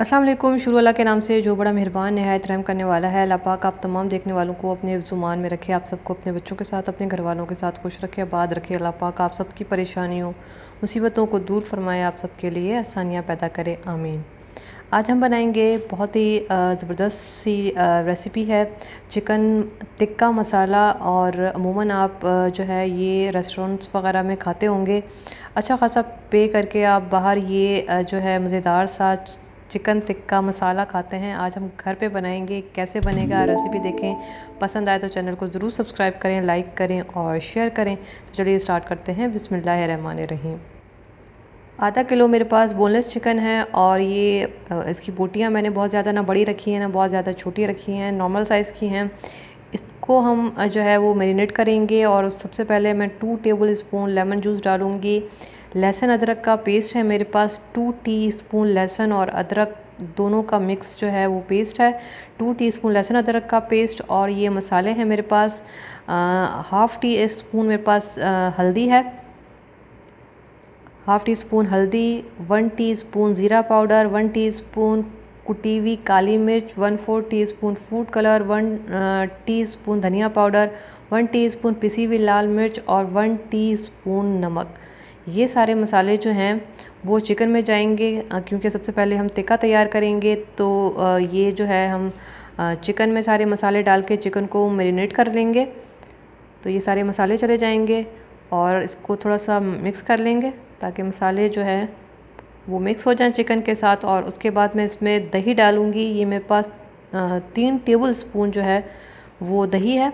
अस्सलाम वालेकुम। शुरू अल्लाह के नाम से जो बड़ा मेहरबान नहायत रहम करने वाला है। अल्लाह पाक आप तमाम देखने वालों को अपने जुमान में रखे, आप सबको अपने बच्चों के साथ, अपने घर वालों के साथ खुश रखे, आबाद रखे। अल्लाह पाक आप सबकी परेशानियों, मुसीबतों को दूर फरमाए, आप सबके लिए आसानियाँ पैदा करे, आमीन। आज हम बनाएंगे बहुत ही ज़बरदस्त सी रेसिपी है, चिकन टिक्का मसाला। और अमूमन आप जो है ये रेस्टोरेंट्स वगैरह में खाते होंगे। अच्छा खासा पे करके आप बाहर ये जो है मज़ेदार सा चिकन टिक्का मसाला खाते हैं। आज हम घर पे बनाएंगे, कैसे बनेगा रेसिपी देखें। पसंद आए तो चैनल को ज़रूर सब्सक्राइब करें, लाइक करें और शेयर करें। तो चलिए स्टार्ट करते हैं। बिस्मिल्लाहिर्रहमानिर्रहीम। आधा किलो मेरे पास बोनलेस चिकन है और ये इसकी बोटियाँ मैंने बहुत ज़्यादा ना बड़ी रखी हैं ना बहुत ज़्यादा छोटी रखी हैं, नॉर्मल साइज़ की हैं। इसको हम जो है वो मैरिनेट करेंगे। और सबसे पहले मैं 2 टेबल स्पून लेमन जूस डालूँगी। लहसुन अदरक का पेस्ट है मेरे पास 2 टीस्पून लहसुन और अदरक दोनों का मिक्स जो है वो पेस्ट है 2 टीस्पून लहसुन अदरक का पेस्ट। और ये मसाले हैं मेरे पास हाफ़ टी स्पून मेरे पास हल्दी है, हाफ़ टी स्पून हल्दी, 1 टीस्पून ज़ीरा पाउडर, 1 टीस्पून कुटी हुई काली मिर्च, 1/4 टीस्पून फूड कलर, 1 टीस्पून धनिया पाउडर, 1 टीस्पून पिसी हुई लाल मिर्च और 1 टीस्पून नमक। ये सारे मसाले जो हैं वो चिकन में जाएंगे क्योंकि सबसे पहले हम टिक्का तैयार करेंगे। तो ये जो है हम चिकन में सारे मसाले डाल के चिकन को मैरिनेट कर लेंगे। तो ये सारे मसाले चले जाएंगे और इसको थोड़ा सा मिक्स कर लेंगे ताकि मसाले जो है वो मिक्स हो जाएं चिकन के साथ। और उसके बाद मैं इसमें दही डालूँगी। ये मेरे पास 3 टेबल स्पून जो है वो दही है,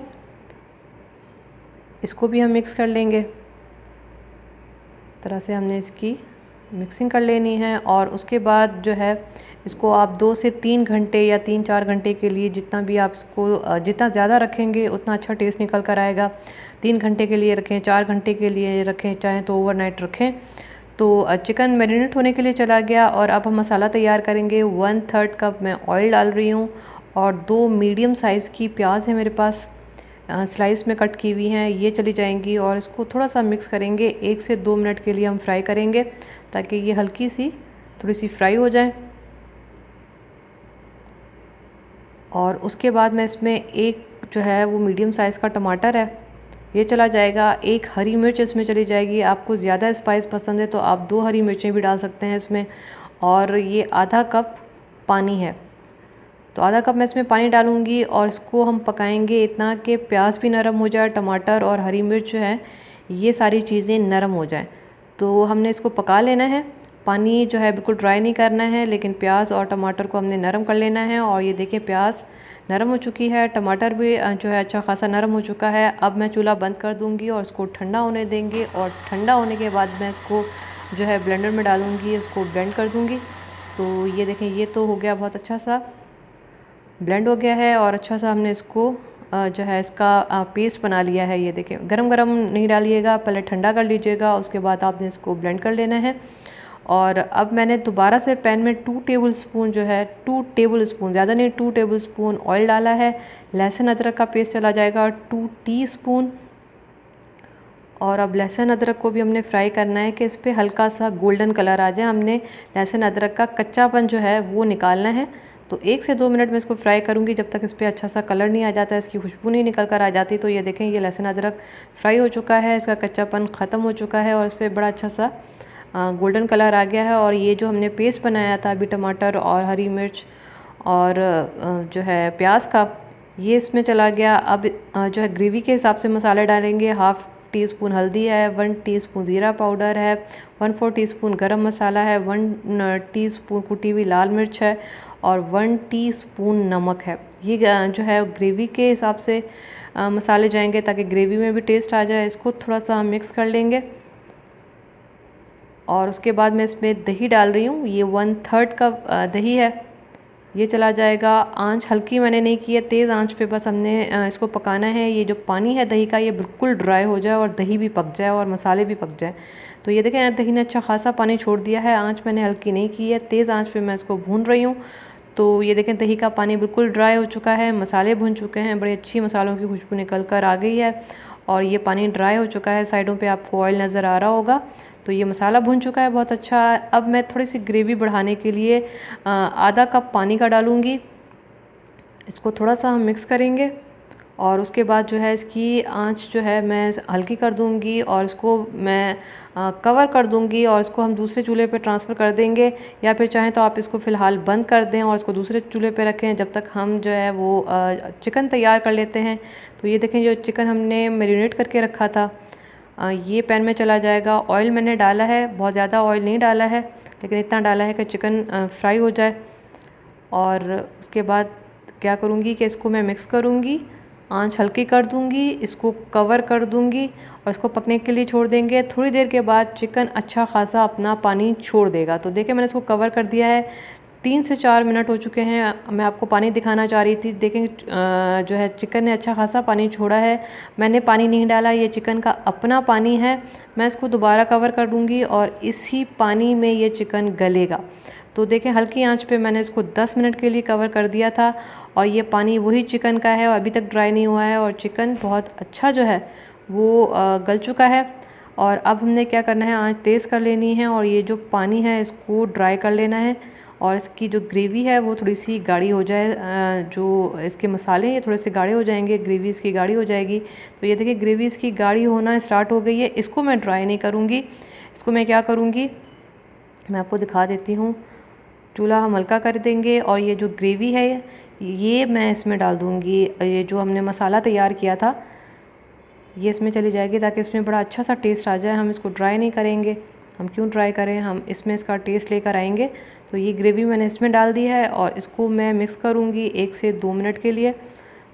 इसको भी हम मिक्स कर लेंगे। इस तरह से हमने इसकी मिक्सिंग कर लेनी है। और उसके बाद जो है इसको आप 2 से 3 घंटे या 3-4 घंटे के लिए, जितना भी आप इसको जितना ज़्यादा रखेंगे उतना अच्छा टेस्ट निकल कर आएगा। 3 घंटे के लिए रखें, 4 घंटे के लिए रखें, चाहें तो ओवरनाइट रखें। तो चिकन मैरिनेट होने के लिए चला गया। और अब हम मसाला तैयार करेंगे। 1/3 कप मैं ऑयल डाल रही हूँ और 2 मीडियम साइज़ की प्याज है मेरे पास, स्लाइस में कट की हुई हैं, ये चली जाएंगी। और इसको थोड़ा सा मिक्स करेंगे, 1 से 2 मिनट के लिए हम फ्राई करेंगे ताकि ये हल्की सी थोड़ी सी फ्राई हो जाए। और उसके बाद मैं इसमें एक जो है वो मीडियम साइज़ का टमाटर है, ये चला जाएगा। 1 हरी मिर्च इसमें चली जाएगी। आपको ज़्यादा स्पाइस पसंद है तो आप 2 हरी मिर्चें भी डाल सकते हैं इसमें। और ये आधा कप पानी है, तो आधा कप मैं इसमें पानी डालूँगी और इसको हम पकाएंगे इतना कि प्याज भी नरम हो जाए, टमाटर और हरी मिर्च जो है ये सारी चीज़ें नरम हो जाएं। तो हमने इसको पका लेना है। पानी जो है बिल्कुल ड्राई नहीं करना है, लेकिन प्याज और टमाटर को हमने नरम कर लेना है। और ये देखिए प्याज नरम हो चुकी है, टमाटर भी जो है अच्छा खासा नरम हो चुका है। अब मैं चूल्हा बंद कर दूँगी और इसको ठंडा होने देंगे। और ठंडा होने के बाद मैं इसको जो है ब्लेंडर में डालूँगी, इसको ब्लेंड कर दूँगी। तो ये देखें ये तो हो गया, बहुत अच्छा सा ब्लेंड हो गया है और अच्छा सा हमने इसको जो है इसका पेस्ट बना लिया है। ये देखें गरम गरम नहीं डालिएगा, पहले ठंडा कर लीजिएगा, उसके बाद आपने इसको ब्लेंड कर लेना है। और अब मैंने दोबारा से पैन में 2 टेबल स्पून जो है 2 टेबल स्पून, ज़्यादा नहीं 2 टेबल स्पून ऑयल डाला है। लहसुन अदरक का पेस्ट चला जाएगा 2 टीस्पून। और अब लहसुन अदरक को भी हमने फ्राई करना है कि इस पर हल्का सा गोल्डन कलर आ जाए। हमने लहसुन अदरक का कच्चापन जो है वो निकालना है। तो 1 से 2 मिनट में इसको फ्राई करूँगी जब तक इस पर अच्छा सा कलर नहीं आ जाता, इसकी खुशबू नहीं निकल कर आ जाती। तो ये देखें ये लहसुन अदरक फ्राई हो चुका है, इसका कच्चापन ख़त्म हो चुका है और इस पर बड़ा अच्छा सा गोल्डन कलर आ गया है। और ये जो हमने पेस्ट बनाया था अभी टमाटर और हरी मिर्च और जो है प्याज का, ये इसमें चला गया। अब जो है ग्रेवी के हिसाब से मसाले डालेंगे। हाफ़ टी स्पून हल्दी है, 1 टीस्पून ज़ीरा पाउडर है, 1/4 टीस्पून गरम मसाला है, 1 टीस्पून कुटी हुई लाल मिर्च है और 1 टीस्पून नमक है। ये जो है ग्रेवी के हिसाब से मसाले जाएंगे ताकि ग्रेवी में भी टेस्ट आ जाए। इसको थोड़ा सा हम मिक्स कर लेंगे। और उसके बाद मैं इसमें दही डाल रही हूँ, ये 1/3 कप दही है, ये चला जाएगा। आंच हल्की मैंने नहीं की है, तेज़ आंच पे बस हमने इसको पकाना है। ये जो पानी है दही का ये बिल्कुल ड्राई हो जाए और दही भी पक जाए और मसाले भी पक जाए। तो ये देखें दही ने अच्छा खासा पानी छोड़ दिया है। आंच मैंने हल्की नहीं की है, तेज़ आंच पे मैं इसको भून रही हूँ। तो ये देखें दही का पानी बिल्कुल ड्राई हो चुका है, मसाले भुन चुके हैं, बड़ी अच्छी मसालों की खुशबू निकल कर आ गई है। और ये पानी ड्राई हो चुका है, साइडों पे आपको ऑयल नज़र आ रहा होगा। तो ये मसाला भुन चुका है बहुत अच्छा। अब मैं थोड़ी सी ग्रेवी बढ़ाने के लिए आधा कप पानी का डालूँगी। इसको थोड़ा सा हम मिक्स करेंगे और उसके बाद जो है इसकी आंच जो है मैं हल्की कर दूंगी और इसको मैं कवर कर दूंगी और इसको हम दूसरे चूल्हे पे ट्रांसफ़र कर देंगे, या फिर चाहें तो आप इसको फ़िलहाल बंद कर दें और इसको दूसरे चूल्हे पे रखें जब तक हम जो है वो चिकन तैयार कर लेते हैं। तो ये देखें, जो चिकन हमने मैरिनेट करके रखा था ये पैन में चला जाएगा। ऑयल मैंने डाला है, बहुत ज़्यादा ऑयल नहीं डाला है, लेकिन इतना डाला है कि चिकन फ्राई हो जाए। और उसके बाद क्या करूँगी कि इसको मैं मिक्स करूँगी, आंच हल्की कर दूंगी, इसको कवर कर दूंगी और इसको पकने के लिए छोड़ देंगे। थोड़ी देर के बाद चिकन अच्छा खासा अपना पानी छोड़ देगा। तो देखिए मैंने इसको कवर कर दिया है, 3 से 4 मिनट हो चुके हैं। मैं आपको पानी दिखाना चाह रही थी। देखें जो है चिकन ने अच्छा खासा पानी छोड़ा है, मैंने पानी नहीं डाला, ये चिकन का अपना पानी है। मैं इसको दोबारा कवर कर दूँगी और इसी पानी में ये चिकन गलेगा। तो देखें हल्की आंच पे मैंने इसको 10 मिनट के लिए कवर कर दिया था और ये पानी वही चिकन का है और अभी तक ड्राई नहीं हुआ है और चिकन बहुत अच्छा जो है वो गल चुका है। और अब हमने क्या करना है, आंच तेज़ कर लेनी है और ये जो पानी है इसको ड्राई कर लेना है और इसकी जो ग्रेवी है वो थोड़ी सी गाढ़ी हो जाए। जो इसके मसाले हैं ये थोड़े से गाढ़े हो जाएंगे, ग्रेवी इसकी गाढ़ी हो जाएगी। तो ये देखिए ग्रेवी इसकी गाढ़ी होना स्टार्ट हो गई है। इसको मैं ड्राई नहीं करूँगी, इसको मैं क्या करूँगी मैं आपको दिखा देती हूँ। चूल्हा हम हल्का कर देंगे और ये जो ग्रेवी है ये मैं इसमें डाल दूँगी। ये जो हमने मसाला तैयार किया था ये इसमें चली जाएगी ताकि इसमें बड़ा अच्छा सा टेस्ट आ जाए। हम इसको ड्राई नहीं करेंगे, हम क्यों ड्राई करें, हम इसमें इसका टेस्ट लेकर आएंगे। तो ये ग्रेवी मैंने इसमें डाल दी है और इसको मैं मिक्स करूँगी 1 से 2 मिनट के लिए।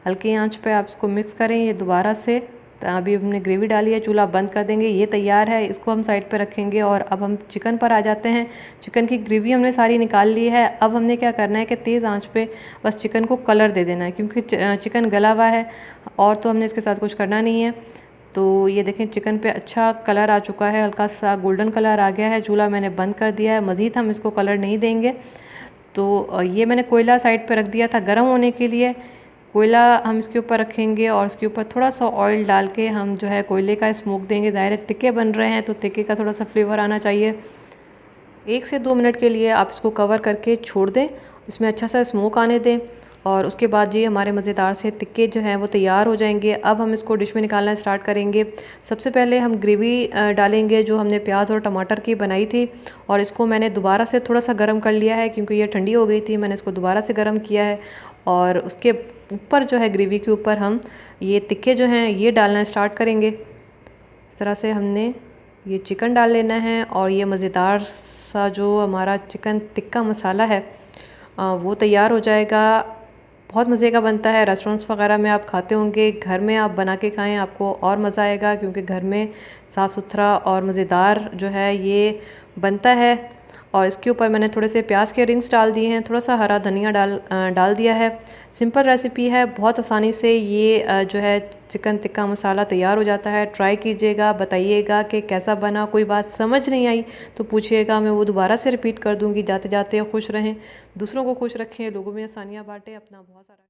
हल्की आंच पे आप इसको मिक्स करें। ये दोबारा से अभी हमने ग्रेवी डाली है, चूल्हा बंद कर देंगे, ये तैयार है, इसको हम साइड पे रखेंगे। और अब हम चिकन पर आ जाते हैं। चिकन की ग्रेवी हमने सारी निकाल ली है। अब हमने क्या करना है कि तेज़ आंच पे बस चिकन को कलर दे देना है, क्योंकि चिकन गला हुआ है और तो हमने इसके साथ कुछ करना नहीं है। तो ये देखें चिकन पे अच्छा कलर आ चुका है, हल्का सा गोल्डन कलर आ गया है। चूल्हा मैंने बंद कर दिया है, मज़ीद हम इसको कलर नहीं देंगे। तो ये मैंने कोयला साइड पे रख दिया था गर्म होने के लिए। कोयला हम इसके ऊपर रखेंगे और इसके ऊपर थोड़ा सा ऑयल डाल के हम जो है कोयले का स्मोक देंगे। ज़ाहिर है तिक्के बन रहे हैं तो तिक्के का थोड़ा सा फ्लेवर आना चाहिए। 1 से 2 मिनट के लिए आप इसको कवर करके छोड़ दें, इसमें अच्छा सा स्मोक आने दें और उसके बाद ये हमारे मज़ेदार से तिक्के जो हैं वो तैयार हो जाएंगे। अब हम इसको डिश में निकालना स्टार्ट करेंगे। सबसे पहले हम ग्रेवी डालेंगे जो हमने प्याज और टमाटर की बनाई थी और इसको मैंने दोबारा से थोड़ा सा गर्म कर लिया है क्योंकि ये ठंडी हो गई थी। मैंने इसको दोबारा से गर्म किया है और उसके ऊपर जो है ग्रेवी के ऊपर हम ये तिक्के जो हैं ये डालना स्टार्ट करेंगे। इस तरह से हमने ये चिकन डाल लेना है और ये मज़ेदार सा जो हमारा चिकन टिक्का मसाला है वो तैयार हो जाएगा। बहुत मज़े का बनता है, रेस्टोरेंट्स वगैरह में आप खाते होंगे, घर में आप बना के खाएं आपको और मज़ा आएगा क्योंकि घर में साफ़ सुथरा और मज़ेदार जो है ये बनता है। और इसके ऊपर मैंने थोड़े से प्याज के रिंग्स डाल दिए हैं, थोड़ा सा हरा धनिया डाल दिया है। सिंपल रेसिपी है, बहुत आसानी से ये जो है चिकन टिक्का मसाला तैयार हो जाता है। ट्राई कीजिएगा, बताइएगा कि कैसा बना। कोई बात समझ नहीं आई तो पूछिएगा, मैं वो दोबारा से रिपीट कर दूँगी। जाते जाते खुश रहें, दूसरों को खुश रखें, लोगों में आसानियाँ बांटें, अपना बहुत सारा